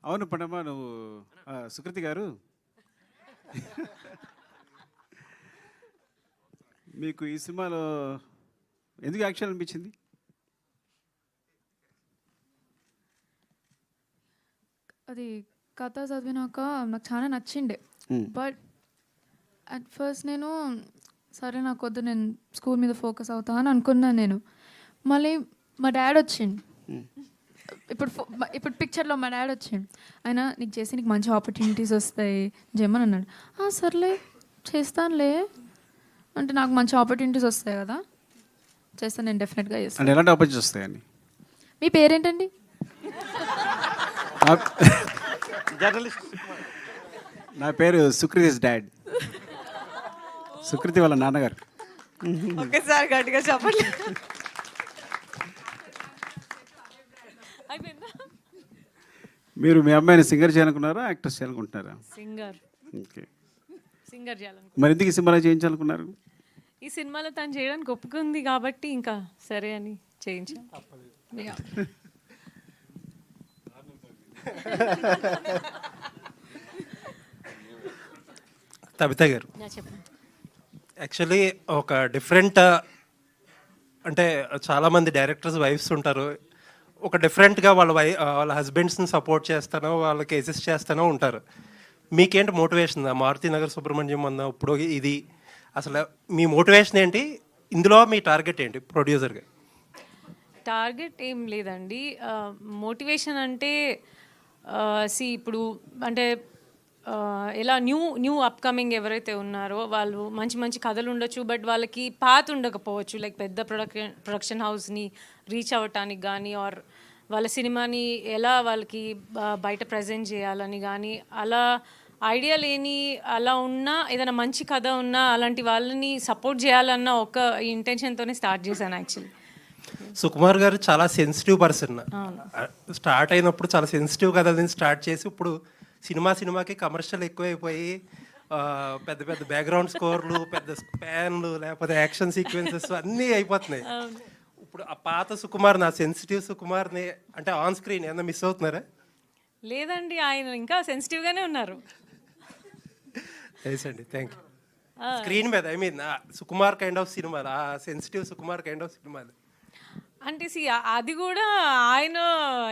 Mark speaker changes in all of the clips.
Speaker 1: అవును పండమ్మ, నువ్వు సుకృతి గారు, మీకు ఈ సినిమాలో ఎందుకు యాక్షన్ అనిపించింది?
Speaker 2: అది కథ చదివినాక నాకు చాలా నచ్చిండే. బట్ అట్ ఫస్ట్ నేను సరే నాకు వద్దు, నేను స్కూల్ మీద ఫోకస్ అవుతా అని అనుకున్నాను నేను. మళ్ళీ మా డాడ్ వచ్చిండు. ఇప్పుడు పిక్చర్లో మా డాడ్ వచ్చిండు. ఆయన నీకు చేసి నీకు మంచి ఆపర్చునిటీస్ వస్తాయి జమ్మని అన్నాడు. సర్లే చేస్తానులే అంటే నాకు మంచి ఆపర్చునిటీస్ వస్తాయి కదా, చేస్తాను నేను, డెఫినెట్గా చేస్తాను.
Speaker 1: ఎలాంటి ఆపర్చునిటీస్ వస్తాయని?
Speaker 2: మీ పేరేంటండి?
Speaker 1: నా పేరు సుకృతిస్ డాడ్, సుకృతి వాళ్ళ నాన్నగారు.
Speaker 3: ఒకేసారి గట్టిగా చెప్పండి.
Speaker 1: మీరు మీ అమ్మాయిని సింగర్ చేయాలనుకున్నారా, యాక్ట్రెస్ చేయాలనుకుంటున్నారా?
Speaker 3: సింగర్.
Speaker 1: ఓకే,
Speaker 3: సింగర్ చేయాలనుకుంటున్నాను.
Speaker 1: మరి ఎందుకు ఈ సినిమాలో చేయించాలనుకున్నారు?
Speaker 3: ఈ సినిమాలో తను చేయడానికి ఒప్పుకుంది కాబట్టి ఇంకా సరే అని చేయించాను.
Speaker 4: తబిత గారు,
Speaker 3: చెప్పండి.
Speaker 4: యాక్చువల్లీ ఒక డిఫరెంట్ అంటే చాలామంది డైరెక్టర్స్ వైఫ్స్ ఉంటారు, ఒక డిఫరెంట్గా వాళ్ళ హస్బెండ్స్ని సపోర్ట్ చేస్తానో వాళ్ళకి అసిస్ట్ చేస్తానో ఉంటారు. మీకేంటి మోటివేషన్? మారుతి నగర్ సుబ్రహ్మణ్యం అన్న ఇప్పుడు ఇది అసలు మీ మోటివేషన్ ఏంటి? ఇందులో మీ టార్గెట్ ఏంటి ప్రొడ్యూసర్గా?
Speaker 3: టార్గెట్ ఏం లేదండి. మోటివేషన్ అంటే ఇప్పుడు అంటే ఎలా న్యూ అప్కమింగ్ ఎవరైతే ఉన్నారో వాళ్ళు మంచి మంచి కథలు ఉండొచ్చు, బట్ వాళ్ళకి పాత్ ఉండకపోవచ్చు. లైక్ పెద్ద ప్రొడక్షన్ హౌస్ని రీచ్ అవ్వటానికి కానీ, ఆర్ వాళ్ళ సినిమాని ఎలా వాళ్ళకి బయట ప్రజెంట్ చేయాలని కానీ, అలా ఐడియా లేని అలా ఉన్నా, ఏదైనా మంచి కథ ఉన్నా అలాంటి వాళ్ళని సపోర్ట్ చేయాలన్న ఒక ఇంటెన్షన్తోనే స్టార్ట్ చేశాను యాక్చువల్లీ.
Speaker 4: సుకుమార్ గారు చాలా సెన్సిటివ్ పర్సన్. స్టార్ట్ అయినప్పుడు చాలా సెన్సిటివ్ కథలని స్టార్ట్ చేసి ఇప్పుడు సినిమాకి కమర్షియల్ ఎక్కువైపోయి పెద్ద పెద్ద బ్యాక్గ్రౌండ్ స్కోర్లు, పెద్ద స్పాన్లు, లేకపోతే యాక్షన్ సీక్వెన్సెస్ అన్నీ అయిపోతున్నాయి. ఇప్పుడు ఆ పాత సుకుమార్, నా సెన్సిటివ్ సుకుమార్ని అంటే ఆన్ స్క్రీన్ ఏమన్నా మిస్ అవుతున్నారా?
Speaker 3: లేదండి, ఆయన ఇంకా సెన్సిటివ్గానే ఉన్నారు.
Speaker 4: నైస్ అండి, థ్యాంక్ యూ. స్క్రీన్ మీద I mean Sukumar kind of సినిమాలు, ఆ సెన్సిటివ్ సుకుమార్ కైండ్ ఆఫ్ సినిమాలు
Speaker 3: అంటే అది కూడా ఆయన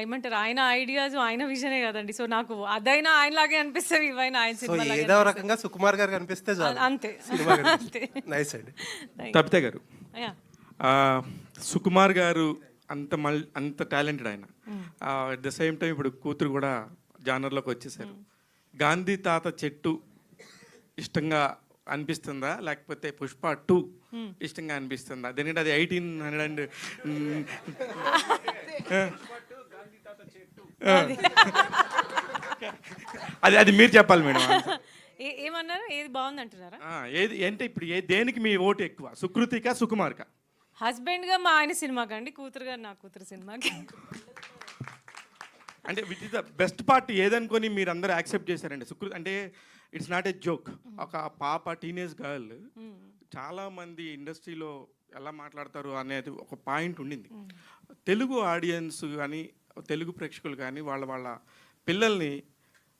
Speaker 3: ఏమంటారు, ఆయన ఐడియాస్, ఆయన విజనే కదండి. సో నాకు అదైనా ఆయనలాగే అనిపిస్తుంది, ఇవైనా ఆయన సినిమా
Speaker 4: ఏదో రకంగా సుకుమార్ గారు కనిపిస్తే చాలు,
Speaker 3: అంతే.
Speaker 4: నైస్ అండి.
Speaker 5: తబిత గారు, సుకుమార్ గారు అంత టాలెంటెడ్ ఆయన. అట్ ద సేమ్ టైం ఇప్పుడు కూతురు కూడా జానర్లోకి వచ్చేసారు. గాంధీ తాత చెట్టు ఇష్టంగా అనిపిస్తుందా, లేకపోతే పుష్ప 2 ఇష్టంగా అనిపిస్తుందా? ఎందుకంటే అది 1800 అది మీరు చెప్పాలి మేడం.
Speaker 3: ఏమన్నారు? ఏది బాగుంది అంటున్నారా?
Speaker 5: ఏది అంటే ఇప్పుడు దేనికి మీ ఓటు ఎక్కువ, సుకృతికా సుకుమార్కా?
Speaker 3: హస్బెండ్గా మా ఆయన సినిమాకి అండి, కూతురుగా నా కూతురు సినిమాకి.
Speaker 5: అంటే which is the best part ఏదనుకొని మీరు అందరూ యాక్సెప్ట్ చేశారండి? సుకృతి అంటే ఇట్స్ నాట్ ఏ జోక్. ఒక పాప, టీనేజ్ గర్ల్, చాలా మంది ఇండస్ట్రీలో ఎలా మాట్లాడతారు అనేది ఒక పాయింట్ ఉండింది. తెలుగు ఆడియన్స్ కానీ, తెలుగు ప్రేక్షకులు కానీ వాళ్ళ పిల్లల్ని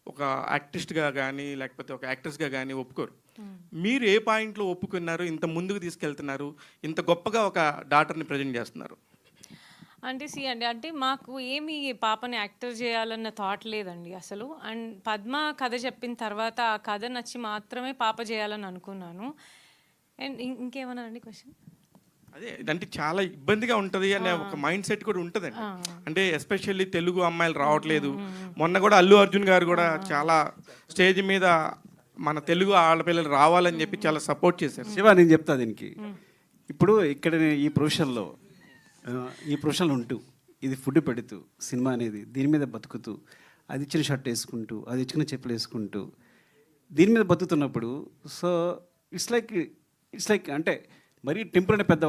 Speaker 5: ఒక యాక్టిస్ట్గా కానీ లేకపోతే ఒక యాక్ట్రెస్గా కానీ ఒప్పుకోరు. మీరు ఏ పాయింట్లో ఒప్పుకున్నారు, ఇంత ముందుకు తీసుకెళ్తున్నారు, ఇంత గొప్పగా ఒక డాటర్ని ప్రజెంట్ చేస్తున్నారు?
Speaker 3: అంటే మాకు ఏమి పాపని యాక్టర్ చేయాలన్న థాట్ లేదండి అసలు. అండ్ పద్మ కథ చెప్పిన తర్వాత ఆ కథ నచ్చి మాత్రమే పాప చేయాలని అనుకున్నాను. అండ్ ఇంకేమన్నా అండి క్వశ్చన్?
Speaker 5: అదే అంటే చాలా ఇబ్బందిగా ఉంటుంది అనే ఒక మైండ్ సెట్ కూడా ఉంటుందండి. అంటే ఎస్పెషల్లీ తెలుగు అమ్మాయిలు రావట్లేదు. మొన్న కూడా అల్లు అర్జున్ గారు కూడా చాలా స్టేజ్ మీద మన తెలుగు ఆడపిల్లలు రావాలని చెప్పి చాలా సపోర్ట్ చేశారు.
Speaker 1: శివ, నేను చెప్తా దీనికి. ఇప్పుడు ఇక్కడ ఈ ప్రొఫెషన్లో ఉంటూ, ఇది ఫుడ్ పెడుతూ, సినిమా అనేది దీని మీద బతుకుతూ, అది ఇచ్చిన షర్ట్ వేసుకుంటూ, అది ఇచ్చిన చెప్పులు వేసుకుంటూ, దీని మీద బతుకుతున్నప్పుడు, సో ఇట్స్ లైక్ అంటే మరీ టెంపుల్ అనే పెద్ద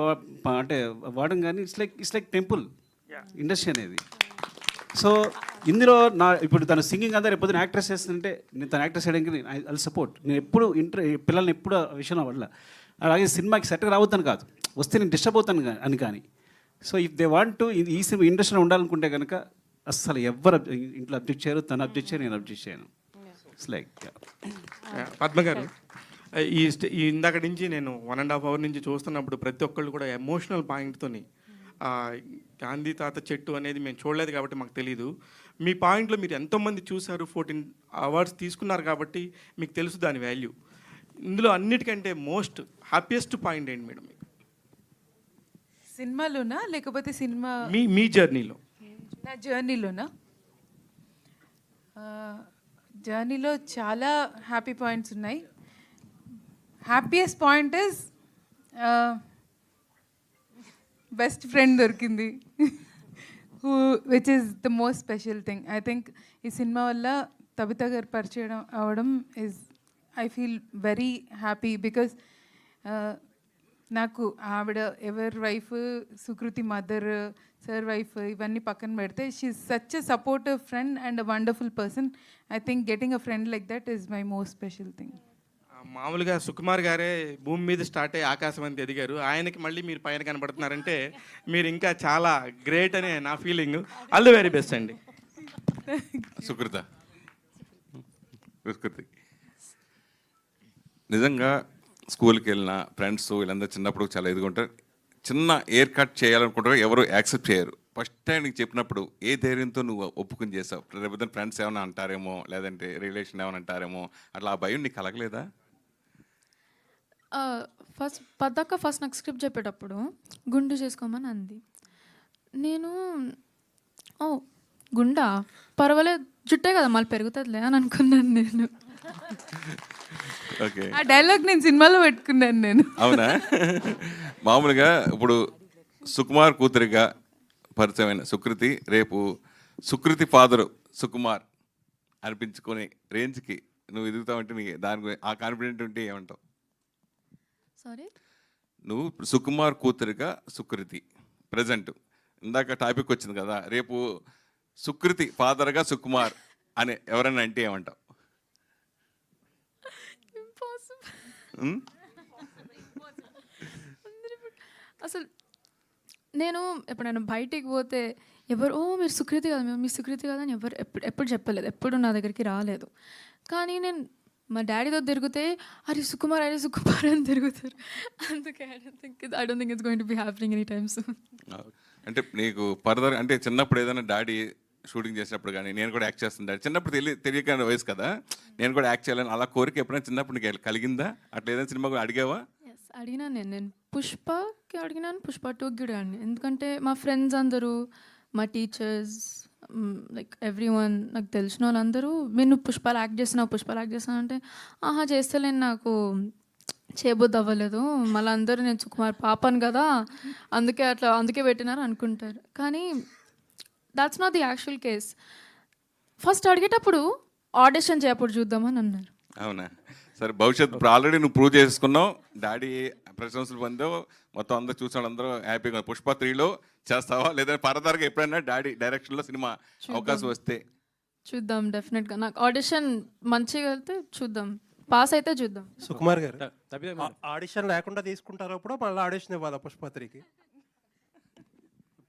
Speaker 1: అంటే వాడడం కానీ, ఇట్స్ లైక్ టెంపుల్ ఇండస్ట్రీ అనేది. సో ఇందులో ఇప్పుడు తను సింగింగ్ అంతా రేపు యాక్ట్రెస్ చేస్తుంటే నేను తను యాక్ట్రెస్ చేయడానికి ఐ సపోర్ట్. నేను ఎప్పుడు పిల్లల్ని ఎప్పుడు ఆ విషయంలో వల్ల, అలాగే సినిమాకి సెట్గా రావద్దని కాదు, వస్తే నేను డిస్టర్బ్ అవుతాను అని కానీ. So if they want to ఈ ఇండస్ట్రీలో ఉండాలనుకుంటే కనుక అస్సలు ఎవరు ఇంట్లో అబ్జెక్ట్ చేయరు, తను అబ్జెక్ట్ చేయరు, నేను అబ్జెక్ట్ చేయను. ఇట్స్ లైక్
Speaker 5: పద్మ గారు, ఈ ఇందాక నుంచి నేను 1.5 hour నుంచి చూస్తున్నప్పుడు ప్రతి ఒక్కళ్ళు కూడా ఎమోషనల్ పాయింట్తోని గాంధీ తాత చెట్టు అనేది మేము చూడలేదు కాబట్టి మాకు తెలీదు. మీ పాయింట్లో మీరు ఎంతోమంది చూశారు, 14 awards తీసుకున్నారు కాబట్టి మీకు తెలుసు దాని వాల్యూ. ఇందులో అన్నిటికంటే మోస్ట్ హ్యాపీయెస్ట్ పాయింట్ ఏంటి మేడం మీకు?
Speaker 6: సినిమాలోనా లేకపోతే సినిమా
Speaker 5: మీ జర్నీలో?
Speaker 6: నా జర్నీలోనా? జర్నీలో చాలా హ్యాపీ పాయింట్స్ ఉన్నాయి. Happiest point is best friend దొరికింది, which is the most special thing. I think ఈ సినిమా వల్ల తబిత గారు పరిచయం అవ్వడం is I feel very happy because నాకు ఆవిడ ఎవరి wife, Sukriti mother, sir wife ఇవన్నీ పక్కన పెడితే she is such a supportive friend and a wonderful person. I think getting a friend like that is my most special thing.
Speaker 5: మామూలుగా సుకుమార్ గారే భూమి మీద స్టార్ట్ అయ్యి ఆకాశం అంత ఎదిగారు, ఆయనకి మళ్ళీ మీరు పైన కనబడుతున్నారంటే మీరు ఇంకా చాలా గ్రేట్ అనే నా feeling. All the very best అండి.
Speaker 7: సుకృతి నిజంగా స్కూల్కి వెళ్ళిన ఫ్రెండ్స్ వీళ్ళందరూ చిన్నప్పుడు చాలా ఎదుగుంటారు. చిన్న ఎయిర్ కట్ చేయాలనుకుంటారు, ఎవరు యాక్సెప్ట్ చేయరు. ఫస్ట్ టైం నీకు చెప్పినప్పుడు ఏ ధైర్యంతో నువ్వు ఒప్పుకుని చేసావు? రేపు ఫ్రెండ్స్ ఏమైనా అంటారేమో, లేదంటే రిలేషన్ ఏమైనా అంటారేమో, అట్లా ఆ భయం నీకు కలగలేదా?
Speaker 2: ఫస్ట్ నాకు స్క్రిప్ట్ చెప్పేటప్పుడు గుండు చేసుకోమని అంది. నేను ఓ గుండా పర్వాలేదు, జుట్టే కదా మళ్ళీ పెరుగుతుందిలే అని అనుకున్నాను నేను.
Speaker 7: ఓకే,
Speaker 6: ఆ డైలాగ్ నేను సినిమాలో పెట్టుకున్నాను నేను.
Speaker 7: అవునా? మామూలుగా ఇప్పుడు సుకుమార్ కూతురిగా పరిచయమైన సుకృతి రేపు సుకృతి ఫాదరు సుకుమార్ అనిపించుకునే రేంజ్కి నువ్వు ఎదుగుతావంటే నీకు దాని గురించి ఆ కాన్ఫిడెంట్ ఉంటే ఏమంటావు?
Speaker 2: సారీ,
Speaker 7: నువ్వు సుకుమార్ కూతురిగా సుకృతి ప్రజెంట్ ఇందాక టాపిక్ వచ్చింది కదా, రేపు సుకృతి ఫాదర్గా సుకుమార్ అని ఎవరైనా అంటే ఏమంటావు?
Speaker 2: అసలు నేను ఎప్పుడైనా బయటికి పోతే ఎవరు మీరు సుకృతి కదా, మీ సుకృతి కదా అని ఎవరు ఎప్పుడు చెప్పలేదు, ఎప్పుడు నా దగ్గరికి రాలేదు. కానీ నేను మా డాడీతో తిరిగితే అరే సుకుమార్ అని తిరుగుతారు. అందుకే I don't think it's going to be happening any time soon.
Speaker 7: అంటే నీకు ఫర్దర్ అంటే చిన్నప్పుడు ఏదైనా డాడీ షూటింగ్ చేసినప్పుడు కానీ నేను కూడా యాక్ట్ చేస్తాను డాడీ, చిన్నప్పుడు తెలియక వయసు కదా, నేను కూడా యాక్ట్ చేయాలని అలా కోరిక ఎప్పుడైనా చిన్నప్పుడు నీకు కలిగిందా? అట్లా ఏదైనా సినిమా కూడా అడిగావా?
Speaker 2: ఎస్ అడిగినాను నేను పుష్పకి అడిగినాను, పుష్ప 2కి కూడా అడిగాను. ఎందుకంటే మా ఫ్రెండ్స్ అందరూ, మా టీచర్స్, లైక్ ఎవ్రీ వన్, నాకు తెలిసిన వాళ్ళందరూ మీరు పుష్పాలు యాక్ట్ చేస్తున్నావు అంటే ఆహా చేస్తలేను, నాకు చేయబుద్ధి అవ్వలేదు, మళ్ళీ అందరూ నేను సుకుమార్ పాపను కదా అందుకే పెట్టినారు అనుకుంటారు. కానీ that's not the actual case. First అడిగేటప్పుడు ఆడిషన్ చేయప్పుడు చూద్దామని అన్నారు.
Speaker 7: అవునా? సరే, భవిష్యత్తు ఇప్పుడు ఆల్రెడీ నువ్వు ప్రూవ్ చేసుకున్నావు, డాడీ ప్రశంసలు పొందావు, మొత్తం అందరూ చూసిన వాళ్ళందరూ హ్యాపీగా. పుష్ప 3లో చేస్తావా లేదా ఫర్దర్గా ఎప్పుడైనా డాడీ డైరెక్షన్లో సినిమా అవకాశం వస్తే?
Speaker 2: చూద్దాం, డెఫినెట్గా. నాకు ఆడిషన్ మంచిగా వెళ్తే చూద్దాం, పాస్ అయితే చూద్దాం.
Speaker 4: సుకుమార్ గారు ఆడిషన్ లేకుండా తీసుకుంటారు అప్పుడు మళ్ళీ ఆడిషన్ ఇవ్వాలా పుష్ప 3కి?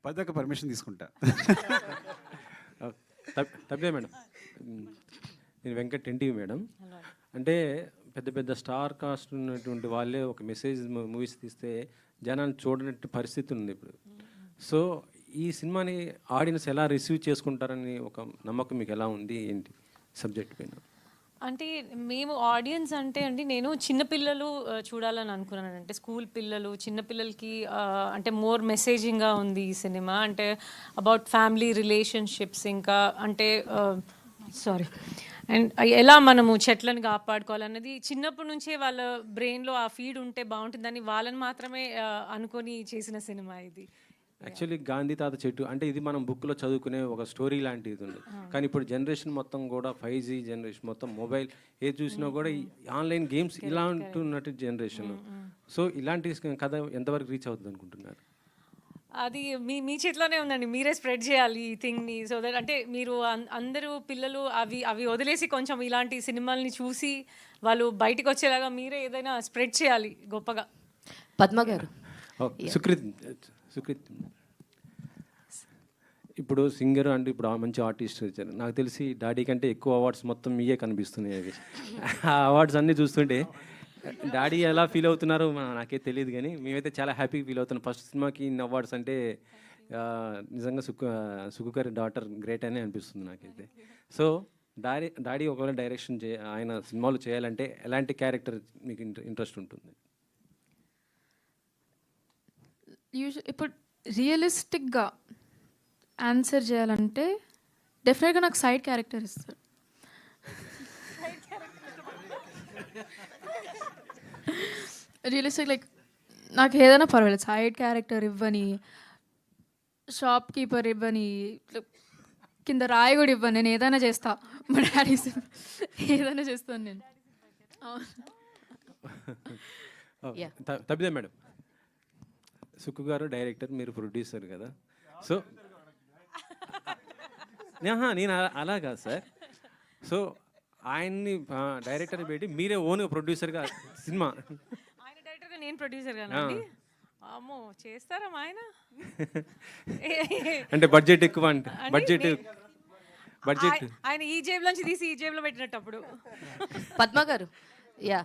Speaker 1: పదక పర్మిషన్ తీసుకుంటా.
Speaker 8: తప్పే మేడం, నేను వెంకట్ ఎన్టీవీ మేడం. అంటే పెద్ద పెద్ద స్టార్ కాస్ట్ ఉన్నటువంటి వాళ్ళే ఒక మెసేజ్ మూవీస్ తీస్తే జనాన్ని చూడనట్టు పరిస్థితి ఉంది ఇప్పుడు. సో ఈ సినిమాని ఆడియన్స్ ఎలా రిసీవ్ చేసుకుంటారని ఒక నమ్మకం మీకు ఎలా ఉంది, ఏంటి సబ్జెక్ట్ పైన?
Speaker 3: అంటే మేము ఆడియన్స్ అంటే అండి, నేను చిన్నపిల్లలు చూడాలని అనుకున్నాను. అంటే స్కూల్ పిల్లలు, చిన్నపిల్లలకి అంటే మోర్ మెసేజింగ్గా ఉంది ఈ సినిమా. అంటే అబౌట్ ఫ్యామిలీ రిలేషన్షిప్స్, ఇంకా అంటే సారీ అండ్ ఎలా మనము చెట్లను కాపాడుకోవాలన్నది చిన్నప్పటి నుంచే వాళ్ళ బ్రెయిన్లో ఆ ఫీడ్ ఉంటే బాగుంటుందని వాళ్ళని మాత్రమే అనుకొని చేసిన సినిమా ఇది.
Speaker 8: యాక్చువల్లీ గాంధీ తాత చెట్టు అంటే ఇది మనం బుక్లో చదువుకునే ఒక స్టోరీ లాంటిది ఉంది. కానీ ఇప్పుడు జనరేషన్ మొత్తం కూడా 5G జనరేషన్, మొత్తం మొబైల్ ఏది చూసినా కూడా ఈ ఆన్లైన్ గేమ్స్ ఇలా ఉంటున్నట్టు జనరేషన్. సో ఇలాంటి కథ ఎంతవరకు రీచ్ అవుతుంది అనుకుంటున్నారు?
Speaker 3: అది మీ చేతిలోనే ఉందండి, మీరే స్ప్రెడ్ చేయాలి ఈ థింగ్ని. సో దట్ అంటే మీరు అందరూ పిల్లలు అవి వదిలేసి కొంచెం ఇలాంటి సినిమాల్ని చూసి వాళ్ళు బయటకు వచ్చేలాగా మీరే ఏదైనా స్ప్రెడ్ చేయాలి గొప్పగా.
Speaker 9: పద్మ గారు,
Speaker 8: సుకృత్ ఇప్పుడు సింగర్ అంటే ఇప్పుడు మంచి ఆర్టిస్ట్ వచ్చారు. నాకు తెలిసి డాడీ కంటే ఎక్కువ అవార్డ్స్ మొత్తం మీయే కనిపిస్తున్నాయి. అవి ఆ అవార్డ్స్ అన్నీ చూస్తుంటే డాడీ ఎలా ఫీల్ అవుతున్నారో నాకే తెలియదు, కానీ మేమైతే చాలా హ్యాపీగా ఫీల్ అవుతున్నాం. ఫస్ట్ సినిమాకి ఇన్ని అవార్డ్స్ అంటే నిజంగా సుకు గారి డాటర్ గ్రేట్ అని అనిపిస్తుంది నాకైతే. సో డాడీ ఒకవేళ డైరెక్షన్ ఆయన సినిమాలు చేయాలంటే ఎలాంటి క్యారెక్టర్ మీకు ఇంట్రెస్ట్ ఉంటుంది?
Speaker 2: ఇప్పుడు రియలిస్టిక్గా ఆన్సర్ చేయాలంటే డెఫినెట్గా నాకు సైడ్ క్యారెక్టర్ ఇస్తారు. రియలిస్టిక్ లైక్ నాకు ఏదైనా పర్వాలేదు, సైడ్ క్యారెక్టర్ ఇవ్వని, షాప్ కీపర్ ఇవ్వని, కింద రాయి కూడా ఇవ్వను, నేను ఏదైనా చేస్తా. మా డాడీ ఏదైనా చేస్తాను నేను.
Speaker 8: తప్పిదే మేడం, సుక్కు గారు డైరెక్టర్, మీరు ప్రొడ్యూసర్ కదా. సో నేను అలా కాదు సార్. సో ఆయన్ని డైరెక్టర్ని పెట్టి మీరే ఓన్గా ప్రొడ్యూసర్గా సినిమా.
Speaker 3: ఆయన డైరెక్టర్గా నేను ప్రొడ్యూసర్ కానండి. అమ్మో చేస్తారా ఆయన?
Speaker 8: అంటే బడ్జెట్ ఎక్కువ, అంటే బడ్జెట్
Speaker 3: ఆయన ఈ జేబులోంచి తీసి ఈ జేబులో పెట్టినట్టు అప్పుడు.
Speaker 9: పద్మ గారు, యా,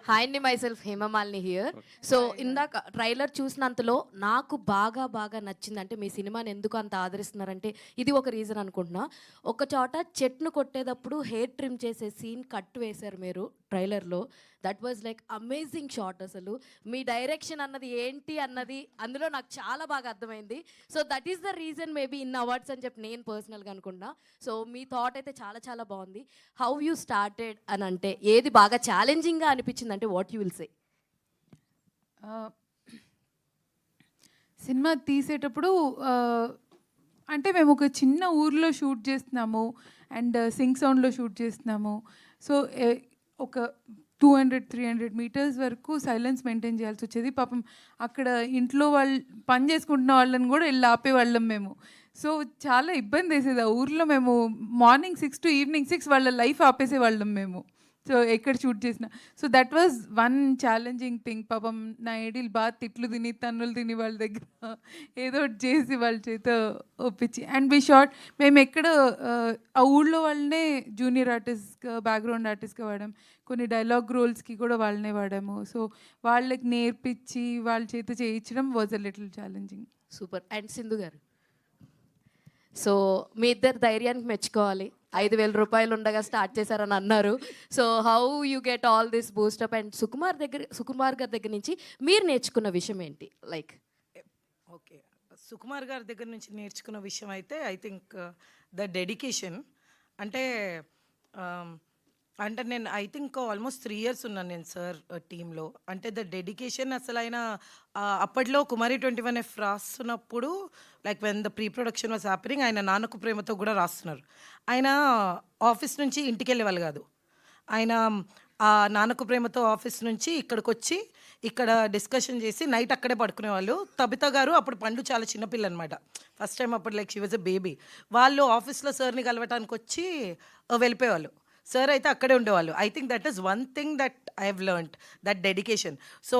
Speaker 9: హాయ్ అండి, myself Hemamalini here. So ఇందాక ట్రైలర్ చూసినంతలో నాకు బాగా నచ్చింది అంటే మీ సినిమాని ఎందుకు అంత ఆదరిస్తున్నారంటే ఇది ఒక రీజన్ అనుకుంటున్నా. ఒక చోట చెట్ను కొట్టేటప్పుడు హెయిర్ ట్రిమ్ చేసే సీన్ కట్ వేశారు మీరు ట్రైలర్లో. That was like amazing shot. అసలు మీ డైరెక్షన్ అన్నది ఏంటి అన్నది అందులో నాకు చాలా బాగా అర్థమైంది. So that is the reason maybe in awards అని చెప్పి నేను పర్సనల్గా అనుకుంటున్నా. సో మీ థాట్ అయితే చాలా బాగుంది. హౌ యూ స్టార్టెడ్ అని అంటే ఏది బాగా ఛాలెంజింగ్గా అనిపించింది అంటే what you will say?
Speaker 6: Cinema తీసేటప్పుడు అంటే మేము ఒక చిన్న ఊర్లో షూట్ చేస్తున్నాము అండ్ సింగ్ సౌండ్లో షూట్ చేస్తున్నాము. సో ఒక 200-300 మీటర్స్ వరకు సైలెన్స్ మెయింటైన్ చేయాల్సి వచ్చేది. పాపం అక్కడ ఇంట్లో వాళ్ళు పని చేసుకుంటున్న వాళ్ళని కూడా వెళ్ళి ఆపేవాళ్ళం మేము. సో చాలా ఇబ్బంది వేసేది ఆ ఊర్లో. మేము మార్నింగ్ 6 to ఈవినింగ్ 6 వాళ్ళ లైఫ్ ఆపేసేవాళ్ళం మేము. సో ఎక్కడ షూట్ చేసిన. So that was one challenging thing. పాపం నా ఏడీలు బాగా తిట్లు తిని తన్నులు తిని వాళ్ళ దగ్గర ఏదో ఒకటి చేసి వాళ్ళ చేత ఒప్పించి అండ్ బి షార్ట్. మేము ఎక్కడ ఆ ఊళ్ళో వాళ్ళనే జూనియర్ ఆర్టిస్ట్గా, బ్యాక్గ్రౌండ్ ఆర్టిస్ట్గా వాడాం. కొన్ని డైలాగ్ రోల్స్కి కూడా వాళ్ళనే వాడాము. సో వాళ్ళకి నేర్పించి వాళ్ళ చేత చేయించడం was a little challenging.
Speaker 9: Super. And Sindhu గారు, సో మీ ఇద్దరు ధైర్యానికి మెచ్చుకోవాలి. 5,000 రూపాయలు ఉండగా స్టార్ట్ చేశారని అన్నారు. So how you get all this boost up? And Sukumar గారి దగ్గర నుంచి మీరు నేర్చుకున్న విషయం ఏంటి? లైక్
Speaker 10: ఓకే, సుకుమార్ గారి దగ్గర నుంచి నేర్చుకున్న విషయం అయితే ఐ థింక్ ద డెడికేషన్. అంటే నేను ఐ థింక్ ఆల్మోస్ట్ 3 years ఉన్నాను నేను సార్ టీంలో. అంటే ద డెడికేషన్ అసలు ఆయన అప్పట్లో కుమారి 21F రాస్తున్నప్పుడు like when the pre production was happening, ఆయన నాన్నకు ప్రేమతో కూడా రాస్తున్నారు. ఆయన ఆఫీస్ నుంచి ఇంటికి వెళ్ళేవాళ్ళు కాదు. ఆయన ఆ నాన్నకు ప్రేమతో ఆఫీస్ నుంచి ఇక్కడికి వచ్చి ఇక్కడ డిస్కషన్ చేసి నైట్ అక్కడే పడుకునేవాళ్ళు. తబిత గారు అప్పుడు పండు చాలా చిన్నపిల్ల అనమాట. ఫస్ట్ టైం అప్పుడు like she was a baby. వాళ్ళు ఆఫీస్లో సార్ని కలవటానికి వచ్చి వెళ్ళిపోయేవాళ్ళు. సార్ అయితే అక్కడే ఉండేవాళ్ళు. I think that is one thing that I have learned, that dedication. So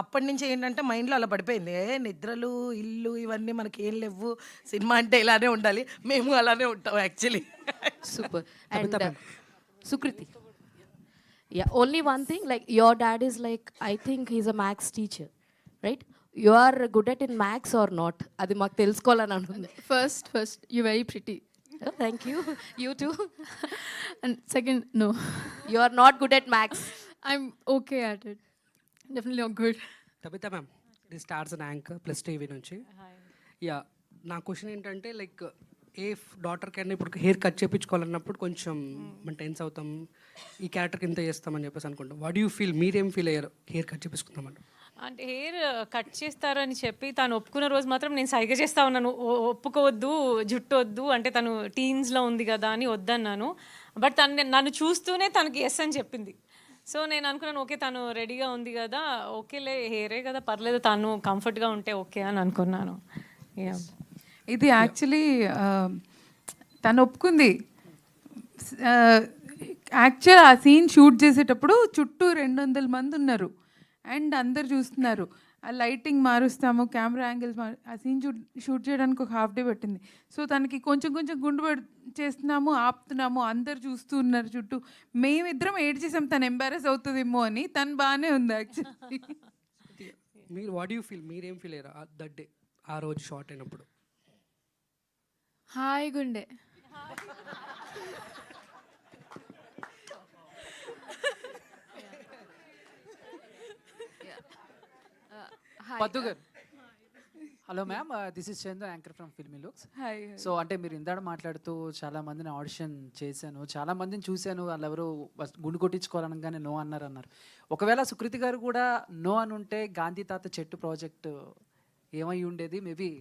Speaker 10: అప్పటి నుంచి ఏంటంటే మైండ్లో అలా పడిపోయింది, నిద్రలు ఇల్లు ఇవన్నీ మనకి ఏం లేవు, సినిమా అంటే ఇలానే ఉండాలి, మేము అలానే ఉంటాం actually.
Speaker 9: Super. And Sukriti, yeah, only one thing, like your dad is like I think he's a maths teacher, right? You are good at in maths or not? అది మాకు తెలుసుకోవాలని అనుకుంది.
Speaker 2: First you very pretty.
Speaker 9: Thank you. You too.
Speaker 2: And second, no.
Speaker 9: You are not good at maths.
Speaker 2: I'm okay at it. Definitely not good.
Speaker 11: Tabitha ma'am, this stars an anchor plus TV నుంచి. Yeah, నా question ఏంటంటే like a daughter కన్నా ఇప్పుడు hair cut చేయించుకోవాలన్నప్పుడు కొంచెం మనం tense అవుతాం, ఈ క్యారెక్టర్కి ఇంత చేస్తామని చెప్పేసి అనుకుంటాం. వాట్ యూ ఫీల్, మీరేం ఫీల్ అయ్యారు హెయిర్ కట్ చేయించుకుందామంటే?
Speaker 3: అంటే హెయిర్ కట్ చేస్తారని చెప్పి తను ఒప్పుకున్న రోజు మాత్రం నేను సైగ చేస్తా ఉన్నాను, ఒప్పుకోవద్దు, జుట్టు వద్దు, అంటే తను టీన్స్లో ఉంది కదా అని వద్దన్నాను. బట్ తను నన్ను చూస్తూనే తనకి ఎస్ అని చెప్పింది. సో నేను అనుకున్నాను ఓకే తను రెడీగా ఉంది కదా, ఓకేలే హెయిరే కదా పర్లేదు, తను కంఫర్ట్గా ఉంటే ఓకే అని అనుకున్నాను.
Speaker 6: ఇది యాక్చువల్లీ తను ఒప్పుకుంది. యాక్చువల్ ఆ సీన్ షూట్ చేసేటప్పుడు చుట్టూ 200 మంది ఉన్నారు అండ్ అందరు చూస్తున్నారు. ఆ లైటింగ్ మారుస్తాము, కెమెరా యాంగిల్స్ ఆ సీన్ షూట్ చేయడానికి ఒక హాఫ్ డే పట్టింది. సో తనకి కొంచెం కొంచెం గుండు చేస్తున్నాము, ఆపుతున్నాము, అందరు చూస్తూ ఉన్నారు చుట్టూ. మేమిద్దరం ఏడ్చేసాం తను ఎంబారెస్ అవుతుందేమో అని. తను బాగానే ఉంది యాక్చువల్లీ.
Speaker 11: మీరు వాట్ యూ ఫీల్, మీరేం ఫీల్ అయ్యారు దట్ డే, ఆ రోజు షార్ట్ అయినప్పుడు?
Speaker 2: హాయ్ గుండె.
Speaker 12: పద్దు గారు, hello ma'am, this is Chandu, anchor from filmy looks.
Speaker 6: Hi.
Speaker 12: So అంటే మీరు ఇందాక మాట్లాడుతూ చాలా మందిని ఆడిషన్ చేశాను, చాలా మందిని చూశాను, వాళ్ళు ఎవరు గుండు కొట్టించుకోవాలనగానే నో అన్నారు. ఒకవేళ సుకృతి గారు కూడా నో అని ఉంటే గాంధీ తాత చెట్టు ప్రాజెక్ట్ ఏమై ఉండేది? మేబీ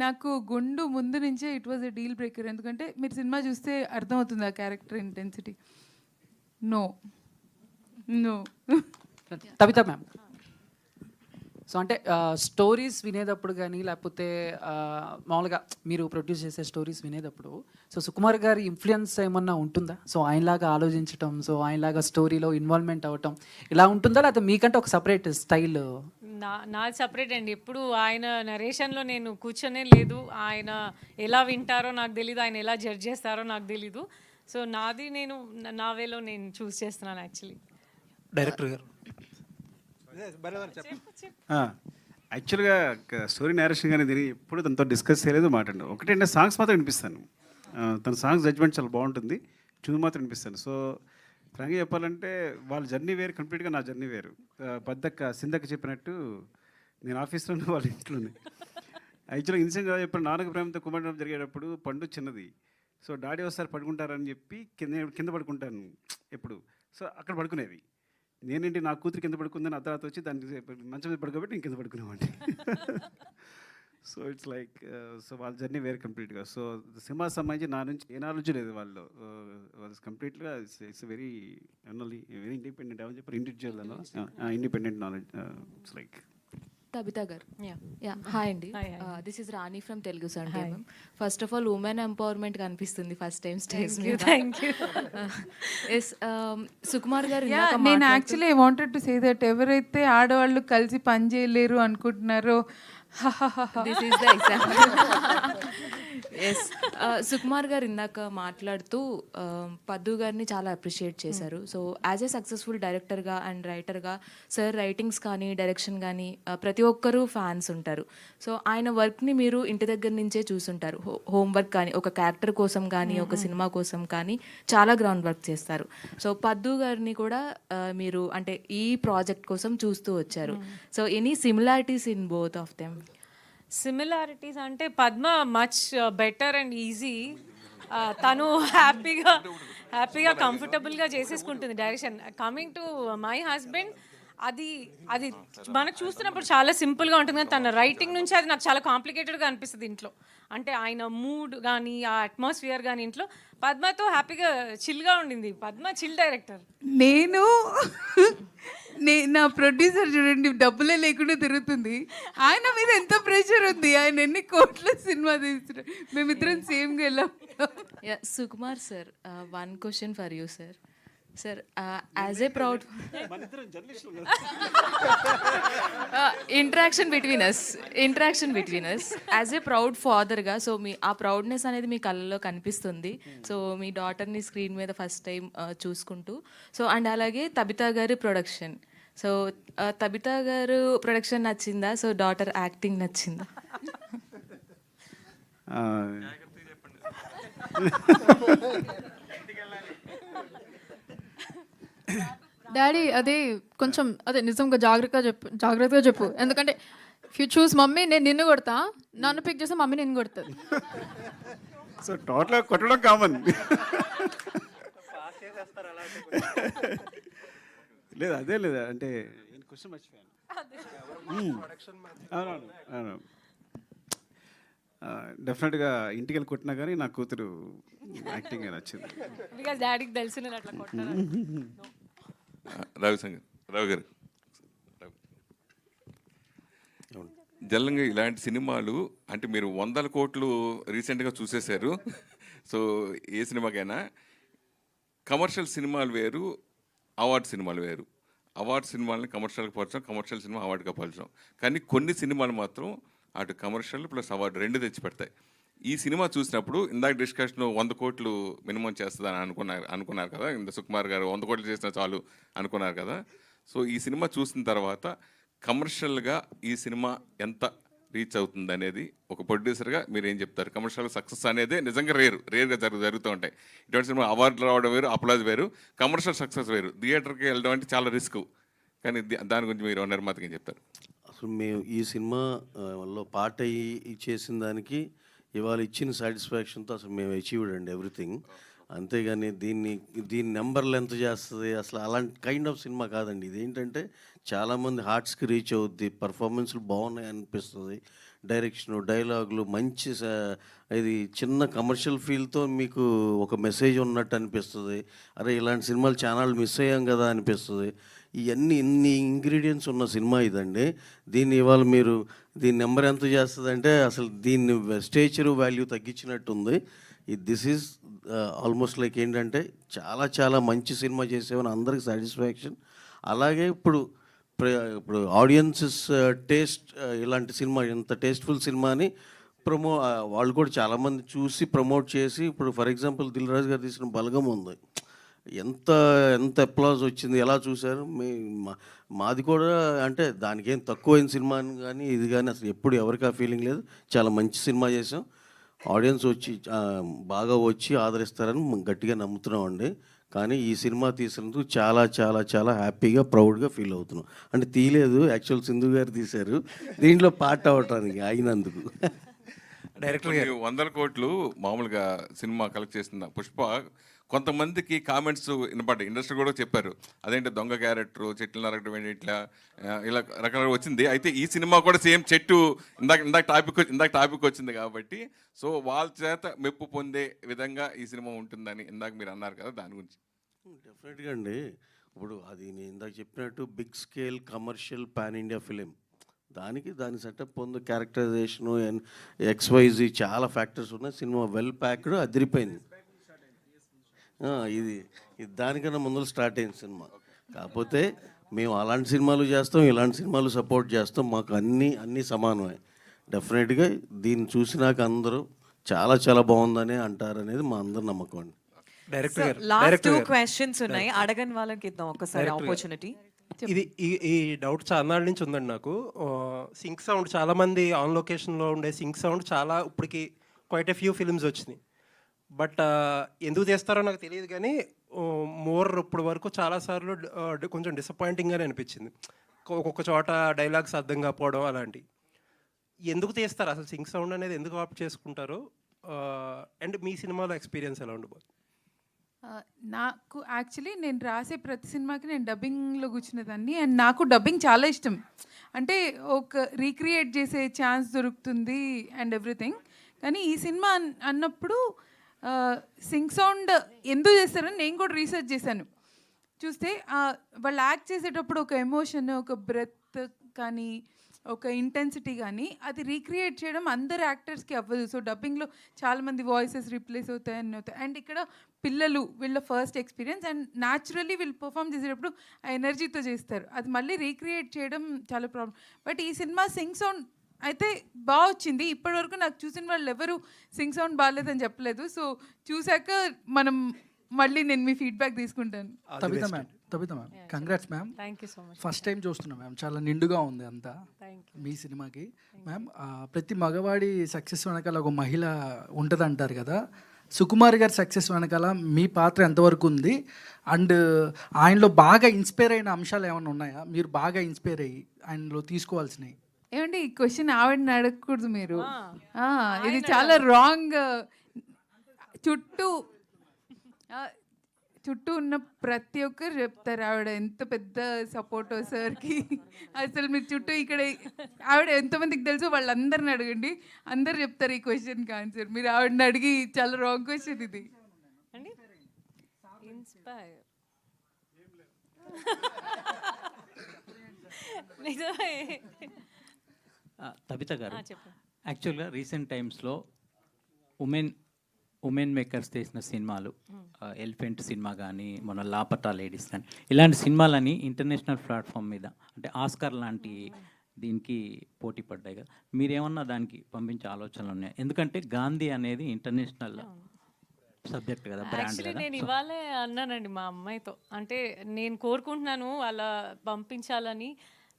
Speaker 6: నాకు గుండు ముందు నుంచే it was a deal breaker. ఎందుకంటే మీరు సినిమా చూస్తే అర్థమవుతుంది ఆ character intensity. No no.
Speaker 12: Tabitha ma'am, so అంటే స్టోరీస్ వినేటప్పుడు కానీ లేకపోతే మామూలుగా మీరు ప్రొడ్యూస్ చేసే స్టోరీస్ వినేటప్పుడు సో సుకుమార్ గారి ఇన్ఫ్లుయెన్స్ ఏమన్నా ఉంటుందా? సో ఆయనలాగా ఆలోచించటం, సో ఆయనలాగా స్టోరీలో ఇన్వాల్వ్మెంట్ అవ్వటం ఇలా ఉంటుందా, లేకపోతే మీకంటే ఒక సపరేట్ స్టైల్?
Speaker 3: నాది సపరేట్ అండి. ఎప్పుడు ఆయన నరేషన్లో నేను కూర్చొనే లేదు. ఆయన ఎలా వింటారో నాకు తెలీదు, ఆయన ఎలా జడ్జ్ చేస్తారో నాకు తెలీదు. సో నాది నేను నా వేలో నేను చూస్ చేస్తున్నాను యాక్చువల్లీ.
Speaker 4: డైరెక్టర్ గారు
Speaker 1: యాక్చువల్గా స్టోరీ నేరేషన్ కానీ దీన్ని ఎప్పుడు తనతో డిస్కస్ చేయలేదు, మాట్లాడు. ఒకటంటే సాంగ్స్ మాత్రం వినిపిస్తాను. తన సాంగ్స్ జడ్జ్మెంట్ చాలా బాగుంటుంది, ట్యూన్ మాత్రం వినిపిస్తాను. సో ఫ్రాంక్గా చెప్పాలంటే వాళ్ళ జర్నీ వేరు, కంప్లీట్గా నా జర్నీ వేరు. పద్దక్క సిందక్క చెప్పినట్టు నేను ఆఫీస్లోనే వాళ్ళ ఇంట్లోనే. యాక్చువల్గా ఇన్సిడెంట్ చెప్పాను, నాన్నకు ప్రేమతో కుమారం జరిగేటప్పుడు పండు చిన్నది. సో డాడీ ఒకసారి పడుకుంటారని చెప్పి కింద పడుకుంటాను ఎప్పుడు. సో అక్కడ పడుకునేవి. నేనేంటి నా కూతురు కింద పడుకుందని ఆ తర్వాత వచ్చి దానికి మంచం మీద పడుకోబెట్టి నేను కింద పడుకునేవాడిని. సో ఇట్స్ లైక్ సో వాళ్ళ జర్నీ వేరే కంప్లీట్గా. సో సినిమా సంబంధించి నా నుంచి ఏ నాలెడ్జ్ లేదు వాళ్ళు. కంప్లీట్గా ఇట్స్ వెరీ వెరీ ఇండిపెండెంట్ అని చెప్పి individual independent knowledge. It's like
Speaker 9: Tabitha garu. Yeah hi అండి, this is Rani from Telugu Sunday. First of all women empowerment కనిపిస్తుంది ఫస్ట్ టైం స్టేజ్ మీద. సుకుమార్ గారు,
Speaker 6: నేను actually I wanted to say that ఎవరైతే ఆడవాళ్ళు కలిసి పని చేయలేరు అనుకుంటున్నారో
Speaker 9: this is the example. Yes, Sukumar garu ఇందాక మాట్లాడుతూ పద్దు గారిని చాలా అప్రిషియేట్ చేశారు. సో యాజ్ ఏ సక్సెస్ఫుల్ డైరెక్టర్గా అండ్ రైటర్గా సార్ రైటింగ్స్ కానీ డైరెక్షన్ కానీ ప్రతి ఒక్కరూ ఫ్యాన్స్ ఉంటారు. సో ఆయన వర్క్ని మీరు ఇంటి దగ్గర నుంచే చూసుంటారు. హోంవర్క్ కానీ ఒక క్యారెక్టర్ కోసం కానీ ఒక సినిమా కోసం కానీ చాలా గ్రౌండ్ వర్క్ చేస్తారు. సో పద్దు గారిని కూడా మీరు అంటే ఈ ప్రాజెక్ట్ కోసం చూస్తూ వచ్చారు. So any similarities in both of them?
Speaker 3: Similarities అంటే Padma much better and easy. తను హ్యాపీగా కంఫర్టబుల్గా చేసేసుకుంటుంది direction. Coming to my husband, అది అది మనకు చూస్తున్నప్పుడు చాలా సింపుల్గా ఉంటుంది, కానీ తన రైటింగ్ నుంచి అది నాకు చాలా కాంప్లికేటెడ్గా అనిపిస్తుంది ఇంట్లో. అంటే ఆయన మూడ్ కానీ ఆ అట్మాస్ఫియర్ కానీ ఇంట్లో పద్మతో హ్యాపీగా చిల్గా ఉండింది. Padma chill director.
Speaker 6: నా ప్రొడ్యూసర్ చూడండి, డబ్బులే లేకుండా తిరుగుతుంది. ఆయన మీద ఎంత ప్రెషర్ ఉంది, ఆయన ఎన్ని కోట్ల సినిమా తీస్తున్నారు. మేమిద్దరం సేమ్గా వెళ్ళాం.
Speaker 9: Sukumar sir, one question for you sir. Sir as a proud interaction between us as a proud ఫాదర్గా, సో మీ ఆ ప్రౌడ్నెస్ అనేది మీ కళ్ళలో కనిపిస్తుంది. సో మీ డాటర్ని స్క్రీన్ మీద ఫస్ట్ టైం చూసుకుంటూ, సో అండ్ అలాగే తబితా గారి ప్రొడక్షన్. సో తబితా గారు ప్రొడక్షన్ నచ్చిందా? సో డాటర్ యాక్టింగ్ నచ్చిందా?
Speaker 2: డాడీ అదే కొంచెం అదే నిజంగా జాగ్రత్తగా చెప్పు. ఎందుకంటే ఇఫ్ యూ చూస్ మమ్మీ నేను నిన్ను కొడతా, నన్ను పిక్ చేస్తే మమ్మీ నిన్ను కొడుతుంది.
Speaker 1: సో టోటల్గా కొట్టడం కామన్. లేదు అదే లేదా అంటే క్వశ్చన్ మర్చిపోయాను. అవునవును, డెఫినెట్గా ఇంటికి వెళ్ళి కొట్టినా కానీ నా కూతురు యాక్టింగ్ నచ్చింది.
Speaker 3: బికాజ్ డాడీకి తెలిసి నేను అట్లా కొట్టాను.
Speaker 7: రావు గారు, జల్లంగా ఇలాంటి సినిమాలు అంటే మీరు 100 కోట్లు రీసెంట్గా చూసేశారు. సో ఏ సినిమాకైనా కమర్షియల్ సినిమాలు వేరు, అవార్డ్ సినిమాలు వేరు. అవార్డ్ సినిమాలని కమర్షియల్గా పరచడం, కమర్షియల్ సినిమా అవార్డుగా పరచడం. కానీ కొన్ని సినిమాలు మాత్రం అటు కమర్షియల్ ప్లస్ అవార్డు రెండు తెచ్చి పెడతాయి. ఈ సినిమా చూసినప్పుడు ఇందాక డిస్కషన్ 100 కోట్లు మినిమం చేస్తుందని అనుకున్నారు కదా, ఇంత సుకుమార్ గారు 100 కోట్లు చేసినా చాలు అనుకున్నారు కదా. సో ఈ సినిమా చూసిన తర్వాత కమర్షియల్గా ఈ సినిమా ఎంత రీచ్ అవుతుంది అనేది ఒక ప్రొడ్యూసర్గా మీరు ఏం చెప్తారు? కమర్షియల్ సక్సెస్ అనేది నిజంగా రేర్గా జరుగుతూ ఉంటాయి. ఇటువంటి సినిమా అవార్డులు రావడం వేరు, అప్లాజ్ వేరు, కమర్షియల్ సక్సెస్ వేరు. థియేటర్కి వెళ్ళడం అంటే చాలా రిస్క్. కానీ దాని గురించి మీరు నిర్మాతకి ఏం చెప్తారు?
Speaker 13: అసలు మేము ఈ సినిమా లో పార్ట్ అయ్యి చేసిన దానికి ఇవాళ ఇచ్చిన సాటిస్ఫాక్షన్తో అసలు మేము అచీవ్డ్ అండి ఎవ్రీథింగ్. అంతేగాని దీన్ని నెంబర్లు ఎంత చేస్తుంది అసలు అలాంటి కైండ్ ఆఫ్ సినిమా కాదండి. ఇదేంటంటే చాలామంది హార్ట్స్కి రీచ్ అవుద్ది, పర్ఫార్మెన్స్లు బాగున్నాయి అనిపిస్తుంది, డైరెక్షను, డైలాగులు మంచి ఇది చిన్న కమర్షియల్ ఫీల్తో మీకు ఒక మెసేజ్ ఉన్నట్టు అనిపిస్తుంది. అరే ఇలాంటి సినిమాలు ఛానల్ మిస్ అయ్యాం కదా అనిపిస్తుంది. ఇన్ని ఇంగ్రీడియంట్స్ ఉన్న సినిమా ఇదండి. దీన్ని ఇవాళ మీరు దీని నెంబర్ ఎంత చేస్తుందంటే అసలు దీన్ని స్టేచరు వాల్యూ తగ్గించినట్టుంది. దిస్ ఈజ్ ఆల్మోస్ట్ లైక్ ఏంటంటే చాలా చాలా మంచి సినిమా చేసేవని అందరికి సాటిస్ఫాక్షన్. అలాగే ఇప్పుడు ఆడియన్సెస్ టేస్ట్ ఇలాంటి సినిమా ఇంత టేస్ట్ఫుల్ సినిమాని వాళ్ళు కూడా చాలామంది చూసి ప్రమోట్ చేసి, ఇప్పుడు ఫర్ ఎగ్జాంపుల్ దిల్ రాజు గారు తీసిన బలగం ఉంది, ఎంత అప్లాజ్ వచ్చింది, ఎలా చూశారు? మాది కూడా అంటే దానికేం తక్కువైన సినిమా కానీ ఇది కానీ అసలు ఎప్పుడు ఎవరికి ఆ ఫీలింగ్ లేదు. చాలా మంచి సినిమా చేసాం, ఆడియన్స్ బాగా వచ్చి ఆదరిస్తారని గట్టిగా నమ్ముతున్నామండి. కానీ ఈ సినిమా తీసినందుకు చాలా చాలా చాలా హ్యాపీగా ప్రౌడ్గా ఫీల్ అవుతున్నాం. అంటే తీయలేదు, యాక్చువల్ సింధు గారు తీశారు, దీంట్లో పార్ట్ అవ్వటానికి అయినందుకు.
Speaker 7: డైరెక్టర్ 100 కోట్లు మామూలుగా సినిమా కలెక్ట్ చేసిన పుష్ప కొంతమందికి కామెంట్స్ వినపడ్డాయి, ఇండస్ట్రీ కూడా చెప్పారు, అదేంటి దొంగ క్యారెక్టర్, చెట్లు నరకడం ఏంటి, ఇట్లా ఇలా రకరకాల వచ్చింది. అయితే ఈ సినిమా కూడా సేమ్ చెట్టు ఇందాక టాపిక్ వచ్చింది కాబట్టి సో వాళ్ళ చేత మెప్పు పొందే విధంగా ఈ సినిమా ఉంటుందని ఇందాక మీరు అన్నారు కదా, దాని గురించి.
Speaker 13: డెఫినెట్గా అండి. ఇప్పుడు అది నేను ఇందాక చెప్పినట్టు big scale commercial pan India film, దాని సెటప్ ఉంది, క్యారెక్టరైజేషను, XYZ చాలా ఫ్యాక్టర్స్ ఉన్నాయి. సినిమా వెల్ ప్యాక్డ్, అదిరిపోయింది. ఇది దానికన్నా ముందు స్టార్ట్ అయింది సినిమా. కాకపోతే మేము అలాంటి సినిమాలు చేస్తాం, ఇలాంటి సినిమాలు సపోర్ట్ చేస్తాం, మాకు అన్నీ సమానమే. డెఫినెట్గా దీన్ని చూసినాక అందరూ చాలా చాలా బాగుందని అంటారనేది మా అందరి నమ్మకం అండి.
Speaker 14: లాస్ట్ 2 questions ఉన్నాయి, అడగని వాళ్ళకి ఇద్దాం ఒకసారి ఆపర్చునిటీ.
Speaker 4: ఇది ఈ డౌట్ చాలా నాళ్ళ నుంచి ఉందండి నాకు. సింక్ సౌండ్ చాలా మంది ఆన్ లొకేషన్లో ఉండే సింక్ సౌండ్ చాలా ఇప్పటికి క్వైట్ ఎ ఫ్యూ ఫిల్మ్స్ వచ్చినాయి. బట్ ఎందుకు చేస్తారో నాకు తెలియదు కానీ ఇప్పుడు వరకు చాలాసార్లు కొంచెం డిసప్పాయింటింగ్గానే అనిపించింది. ఒక్కొక్క చోట డైలాగ్స్ అర్థం కాకపోవడం అలాంటివి. ఎందుకు తీస్తారు అసలు సింక్ సౌండ్ అనేది, ఎందుకు ఆప్ట్ చేసుకుంటారు? అండ్ మీ సినిమాలో ఎక్స్పీరియన్స్ ఎలా ఉండబోతుంది?
Speaker 6: నాకు యాక్చువల్లీ నేను రాసే ప్రతి సినిమాకి నేను డబ్బింగ్లో కూర్చునేదాన్ని, అండ్ నాకు డబ్బింగ్ చాలా ఇష్టం. అంటే ఒక రీక్రియేట్ చేసే ఛాన్స్ దొరుకుతుంది అండ్ ఎవ్రీథింగ్. కానీ ఈ సినిమా అన్నప్పుడు సింగ్ సౌండ్ ఎందుకు చేస్తారని నేను కూడా రీసెర్చ్ చేశాను. చూస్తే వాళ్ళు యాక్ట్ చేసేటప్పుడు ఒక ఎమోషన్, ఒక బ్రెత్ కానీ ఒక ఇంటెన్సిటీ కానీ అది రీక్రియేట్ చేయడం అందరు యాక్టర్స్కి అవ్వదు. సో డబ్బింగ్లో చాలామంది వాయిసెస్ రీప్లేస్ అవుతాయని అవుతాయి. అండ్ ఇక్కడ పిల్లలు వీళ్ళ ఫస్ట్ ఎక్స్పీరియన్స్, అండ్ న్యాచురల్లీ వీళ్ళు పర్ఫామ్ చేసేటప్పుడు ఆ ఎనర్జీతో చేస్తారు, అది మళ్ళీ రీక్రియేట్ చేయడం చాలా ప్రాబ్లం. బట్ ఈ సినిమా సింగ్ సౌండ్ అయితే బాగా వచ్చింది. ఇప్పటివరకు నాకు చూసిన వాళ్ళు ఎవరు సింగ్ సౌండ్ బాగాలేదని చెప్పలేదు. సో చూశాక మనం మళ్ళీ నేను మీ ఫీడ్బ్యాక్ తీసుకుంటాను.
Speaker 15: Tabitha ma'am congrats ma'am.
Speaker 3: Thank you so much.
Speaker 15: First time చూస్తున్నాం మ్యామ్, చాలా నిండుగా ఉంది అంతా మీ సినిమాకి. మ్యామ్ ప్రతి మగవాడి సక్సెస్ వెనకాల ఒక మహిళ ఉంటుంది అంటారు కదా, సుకుమార్ గారి సక్సెస్ వెనకాల మీ పాత్ర ఎంతవరకు ఉంది? అండ్ ఆయనలో బాగా ఇన్స్పైర్ అయిన అంశాలు ఏమైనా ఉన్నాయా, మీరు బాగా ఇన్స్పైర్ అయ్యి ఆయనలో తీసుకోవాల్సినవి?
Speaker 6: ఏమండి ఈ క్వశ్చన్ ఆవిడని అడగకూడదు మీరు, ఇది చాలా రాంగ్. చుట్టూ ఉన్న ప్రతి ఒక్కరు చెప్తారు ఆవిడ ఎంత పెద్ద సపోర్టో సార్కి. అసలు మీరు చుట్టూ ఇక్కడ ఆవిడ ఎంతమందికి తెలుసో వాళ్ళందరిని అడగండి, అందరు చెప్తారు ఈ క్వశ్చన్కి ఆన్సర్. మీరు ఆవిడని అడిగి చాలా రాంగ్ క్వశ్చన్ ఇది.
Speaker 3: ఇన్స్పైర్
Speaker 16: తబిత గారు, యాక్చువల్గా రీసెంట్ టైమ్స్లో ఉమెన్ ఉమెన్ మేకర్స్ చేసిన సినిమాలు ఎలిఫెంట్ సినిమా కానీ మన లాపటా లేడీస్ కానీ ఇలాంటి సినిమాలని ఇంటర్నేషనల్ ప్లాట్ఫామ్ మీద అంటే ఆస్కార్ లాంటి దీనికి పోటీ పడ్డాయి కదా, మీరేమన్నా దానికి పంపించే ఆలోచనలు ఉన్నాయి? ఎందుకంటే గాంధీ అనేది ఇంటర్నేషనల్ సబ్జెక్ట్ కదా, బ్రాండ్
Speaker 3: యాక్చువల్లీ
Speaker 16: కదా.
Speaker 3: నేను ఇవాళే అన్నానండి మా అమ్మాయితో, అంటే నేను కోరుకుంటున్నాను అలా పంపించాలని.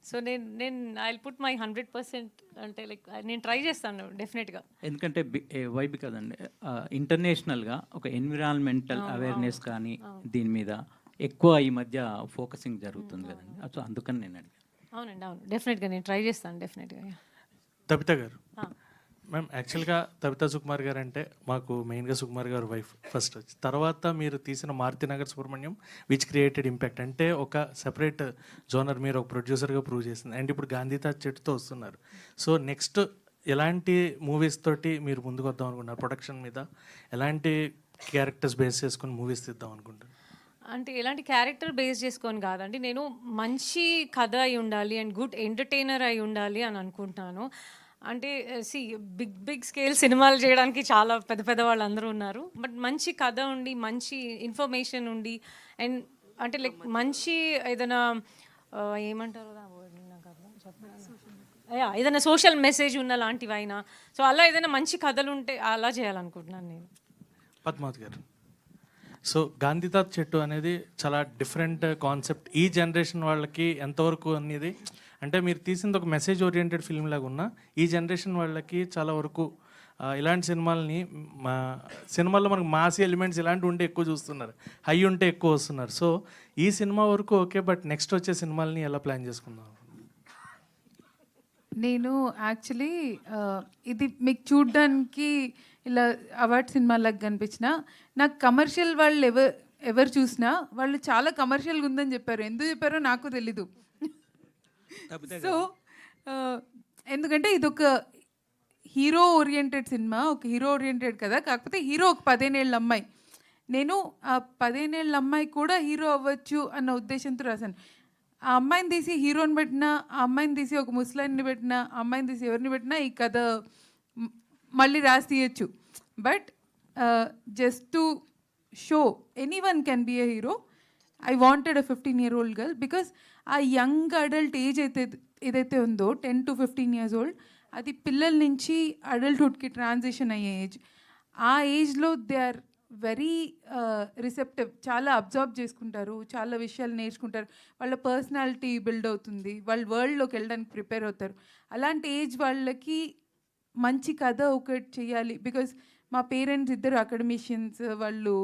Speaker 3: సో నేను ఐ పుట్ మై 100%, అంటే లైక్ నేను ట్రై చేస్తాను డెఫినెట్గా.
Speaker 16: ఎందుకంటే వైబ్ కదండి, ఇంటర్నేషనల్గా ఒక ఎన్విరాన్మెంటల్ అవేర్నెస్ కానీ దీని మీద ఎక్కువ ఈ మధ్య ఫోకసింగ్ జరుగుతుంది కదండి. సో అందుకని నేను అడిగాను.
Speaker 3: అవునండి, అవును, డెఫినెట్గా నేను ట్రై చేస్తాను డెఫినెట్గా.
Speaker 17: తబిత గారు, మ్యామ్ యాక్చువల్గా తబితా సుకుమార్ గారు అంటే మాకు మెయిన్గా సుకుమార్ గారు వైఫ్ ఫస్ట్ వచ్చి, తర్వాత మీరు తీసిన Maruthi Nagar Subrahmanyam which created impact, అంటే ఒక సెపరేట్ జోనర్ మీరు ఒక ప్రొడ్యూసర్గా ప్రూవ్ చేసింది. అండ్ ఇప్పుడు గాంధీతాజ్ చెట్టుతో వస్తున్నారు. సో నెక్స్ట్ ఎలాంటి మూవీస్ తోటి మీరు ముందుకు వద్దాం అనుకుంటున్నారు? ప్రొడక్షన్ మీద ఎలాంటి క్యారెక్టర్స్ బేస్ చేసుకుని మూవీస్ తీద్దాం అనుకుంటున్నారు?
Speaker 3: అంటే ఎలాంటి క్యారెక్టర్ బేస్ చేసుకొని కాదండి, నేను మంచి కథ అయి ఉండాలి అండ్ గుడ్ ఎంటర్టైనర్ అయి ఉండాలి అని అనుకుంటున్నాను. అంటే బిగ్ స్కేల్ సినిమాలు చేయడానికి చాలా పెద్ద పెద్ద వాళ్ళు అందరూ ఉన్నారు, బట్ మంచి కథ ఉండి మంచి ఇన్ఫర్మేషన్ ఉండి అండ్ అంటే లైక్ మంచి ఏదైనా ఏమంటారు ఏదైనా సోషల్ మెసేజ్ ఉన్న లాంటివి అయినా, సో అలా ఏదైనా మంచి కథలు ఉంటే అలా చేయాలనుకుంటున్నాను నేను.
Speaker 17: పద్మావతి గారు, సో గాంధీతాజ్ చెట్టు అనేది చాలా డిఫరెంట్ కాన్సెప్ట్. ఈ జనరేషన్ వాళ్ళకి ఎంతవరకు అనేది, అంటే మీరు తీసింది ఒక మెసేజ్ ఓరియంటెడ్ ఫిల్మ్ లాగా ఉన్నా ఈ జనరేషన్ వాళ్ళకి చాలా వరకు ఇలాంటి సినిమాలని సినిమాల్లో మనకు మాస్ ఎలిమెంట్స్ ఇలాంటివి ఉంటే ఎక్కువ చూస్తున్నారు, హై ఉంటే ఎక్కువ వస్తున్నారు. సో ఈ సినిమా వరకు ఓకే, బట్ నెక్స్ట్ వచ్చే సినిమాలని ఎలా ప్లాన్ చేసుకుందాం?
Speaker 6: నేను యాక్చువల్లీ ఇది మీకు చూడ్డానికి ఇలా అవార్డ్ సినిమాలకు కనిపించిన, నాకు కమర్షియల్ వాళ్ళు ఎవరు చూసినా వాళ్ళు చాలా కమర్షియల్గా ఉందని చెప్పారు. ఎందుకు చెప్పారో నాకు తెలీదు. సో ఎందుకంటే ఇది ఒక హీరో ఓరియంటెడ్ సినిమా, ఒక హీరో ఓరియంటెడ్ కదా, కాకపోతే హీరో ఒక 15 ఏళ్ళ అమ్మాయి. నేను ఆ 15 ఏళ్ళ అమ్మాయి కూడా హీరో అవ్వచ్చు అన్న ఉద్దేశంతో రాశాను. ఆ అమ్మాయిని తీసి హీరోని పెట్టినా, ఆ అమ్మాయిని తీసి ఒక ముస్లాన్ని పెట్టినా, ఆ అమ్మాయిని తీసి ఎవరిని పెట్టినా ఈ కథ మళ్ళీ రాసి తీయచ్చు. But just to show anyone can be a hero, I wanted a 15-year-old girl. Because ఆ యంగ్ అడల్ట్ ఏజ్ ఏదైతే ఉందో 10 to 15 years old, అది పిల్లల నుంచి అడల్ట్హుడ్కి ట్రాన్సిషన్ అయ్యే ఏజ్. ఆ ఏజ్లో దే ఆర్ వెరీ రిసెప్టివ్, చాలా అబ్జర్వ్ చేసుకుంటారు, చాలా విషయాలు నేర్చుకుంటారు, వాళ్ళ పర్సనాలిటీ బిల్డ్ అవుతుంది, వాళ్ళ వరల్డ్లోకి వెళ్ళడానికి ప్రిపేర్ అవుతారు. అలాంటి ఏజ్ వాళ్ళకి మంచి కథ ఒకటి చేయాలి. బికాస్ మా పేరెంట్స్ ఇద్దరు అకాడమిషియన్స్, వాళ్ళు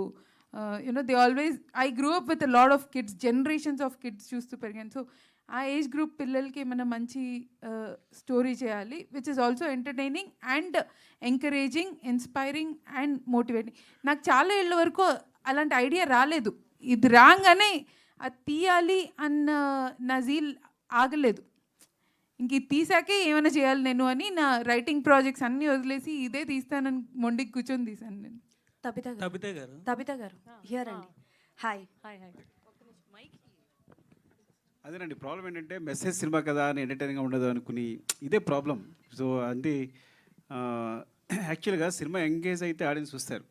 Speaker 6: you know they always, I grew up with a lot of kids, generations of kids చూస్తూ పెరిగాను. సో ఆ ఏజ్ గ్రూప్ పిల్లలకి ఏమైనా మంచి స్టోరీ చేయాలి which is also entertaining and encouraging, inspiring and motivating. నాకు చాలా ఏళ్ళ వరకు అలాంటి ఐడియా రాలేదు. ఇది రాగానే అది తీయాలి అన్న నా జీల్ ఆగలేదు. ఇంక ఇది తీసాకే ఏమైనా చేయాలి నేను అని నా రైటింగ్ ప్రాజెక్ట్స్ అన్నీ వదిలేసి ఇదే తీస్తానని మొండికి కూర్చొని తీశాను నేను.
Speaker 9: తబిత గారు హియర్ అండి. హాయ్.
Speaker 1: అదేనండి ప్రాబ్లం ఏంటంటే మెసేజ్ సినిమా కదా అని ఎంటర్టైనింగ్గా ఉండదు అనుకుని ఇదే ప్రాబ్లం. సో అంటే యాక్చువల్గా సినిమా ఎంగేజ్ అయితే ఆడియన్స్ చూస్తారు,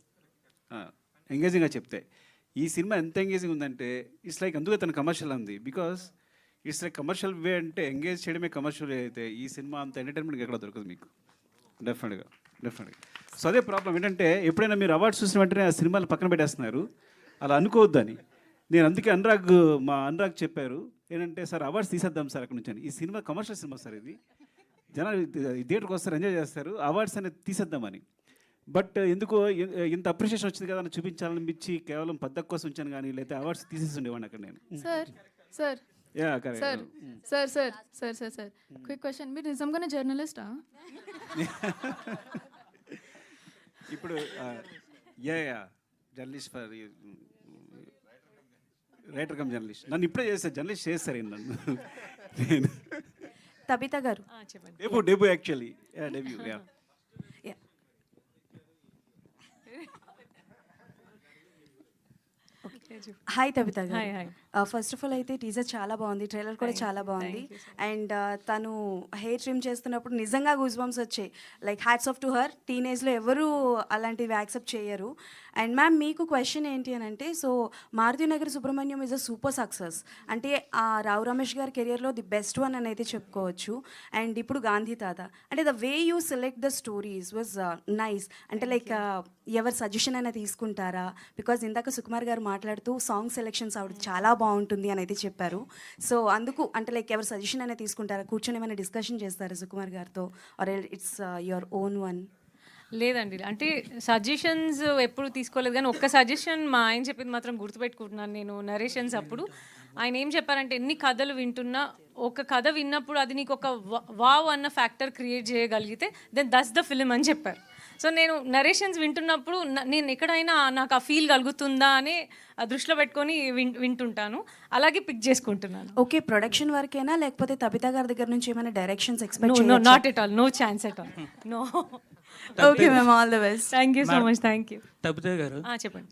Speaker 1: ఎంగేజింగ్గా చెప్తే. ఈ సినిమా ఎంత ఎంగేజింగ్ ఉందంటే ఇట్స్ లైక్ అందుకే తన కమర్షియల్ ఉంది. బికాస్ ఇట్స్ లైక్ కమర్షియల్ వే, అంటే ఎంగేజ్ చేయడమే కమర్షియల్ వే అయితే ఈ సినిమా అంత ఎంటర్టైన్మెంట్ ఎక్కడ దొరకదు మీకు, డెఫినెట్గా. సో అదే ప్రాబ్లం ఏంటంటే ఎప్పుడైనా మీరు అవార్డ్స్ చూసిన వెంటనే ఆ సినిమాలు పక్కన పెట్టేస్తున్నారు, అలా అనుకోవద్దని. నేను అందుకే మా అనురాగ్ చెప్పారు ఏంటంటే, సార్ అవార్డ్స్ తీసేద్దాం సార్ అక్కడ నుంచి అని. ఈ సినిమా కమర్షియల్ సినిమా సార్, ఇది జనాలు థియేటర్కి వస్తారు, ఎంజాయ్ చేస్తారు, అవార్డ్స్ అనేది తీసేద్దామని. బట్ ఎందుకో ఇంత అప్రిషియేషన్ వచ్చింది కదా అని చూపించాలనిపించి కేవలం పద్ధతి కోసం ఉంచాను, కానీ లేకపోతే అవార్డ్స్ తీసేసి ఉండేవాడిని అక్కడ నేను.
Speaker 2: Sir
Speaker 1: yeah correct.
Speaker 2: Sir quick question, మీరు నిజంగానే జర్నలిస్టా?
Speaker 1: ఇప్పుడు journalist for writer cum journalist. నన్ను ఇప్పుడే చేస్తారు, జర్నలిస్ట్ చేస్తారు నన్ను. నేను
Speaker 9: తబిత గారు
Speaker 1: చెప్పండి. Debut actually debut.
Speaker 18: Hi Tabitha
Speaker 3: Hi, hi.
Speaker 18: గారు ఫస్ట్ ఆఫ్ ఆల్ అయితే టీజర్ చాలా బాగుంది, ట్రైలర్ కూడా చాలా బాగుంది. అండ్ తను హెయిర్ ట్రిమ్ చేస్తున్నప్పుడు నిజంగా గూస్ బంప్స్ వచ్చాయి. Like hats off to her. టీనేజ్లో ఎవరు అలాంటివి యాక్సెప్ట్ చేయరు. అండ్ మ్యామ్ మీకు క్వశ్చన్ ఏంటి అని అంటే, so Maruthi Nagar Subrahmanyam is a super success. అంటే ఆ రావు రమేష్ గారి కెరియర్లో ది బెస్ట్ వన్ అని అయితే చెప్పుకోవచ్చు. అండ్ ఇప్పుడు గాంధీ తాత, అంటే the way you select the stories was nice. అంటే లైక్ ఎవరి సజెషన్ అయినా తీసుకుంటారా? బికాజ్ ఇందాక సుకుమార్ గారు మాట్లాడుతూ సాంగ్ సెలెక్షన్స్ ఆవిడ చాలా బాగుంటుంది అని అయితే చెప్పారు. సో అందుకు అంటే లైక్ ఎవరి సజెషన్ అయినా తీసుకుంటారా? కూర్చొని ఏమైనా డిస్కషన్ చేస్తారా సుకుమార్ గారితో, or it's your own one?
Speaker 3: లేదండి, అంటే సజెషన్స్ ఎప్పుడు తీసుకోలేదు, కానీ ఒక్క సజెషన్ మా ఆయన చెప్పింది మాత్రం గుర్తుపెట్టుకుంటున్నాను నేను నరేషన్స్ అప్పుడు. ఆయన ఏం చెప్పారంటే, ఎన్ని కథలు వింటున్నా ఒక కథ విన్నప్పుడు అది నీకు ఒక వావ్ అన్న ఫ్యాక్టర్ క్రియేట్ చేయగలిగితే దెన్ దట్స్ ద ఫిలిం అని చెప్పారు. సో నేను నరేషన్స్ వింటున్నప్పుడు నేను ఎక్కడైనా నాకు ఆ ఫీల్ కలుగుతుందా అని దృష్టిలో పెట్టుకొని వింటుంటాను, అలాగే పిక్ చేసుకుంటున్నాను.
Speaker 18: ఓకే, ప్రొడక్షన్ వరకేనా లేకపోతే తబితా గారి దగ్గర నుంచి ఏమైనా directions expect
Speaker 3: no, not at all, no chance at all, no.
Speaker 18: Okay ma'am, all the best.
Speaker 3: Thank you so much. Thank you.
Speaker 19: Tabitha garu
Speaker 3: చెప్పండి.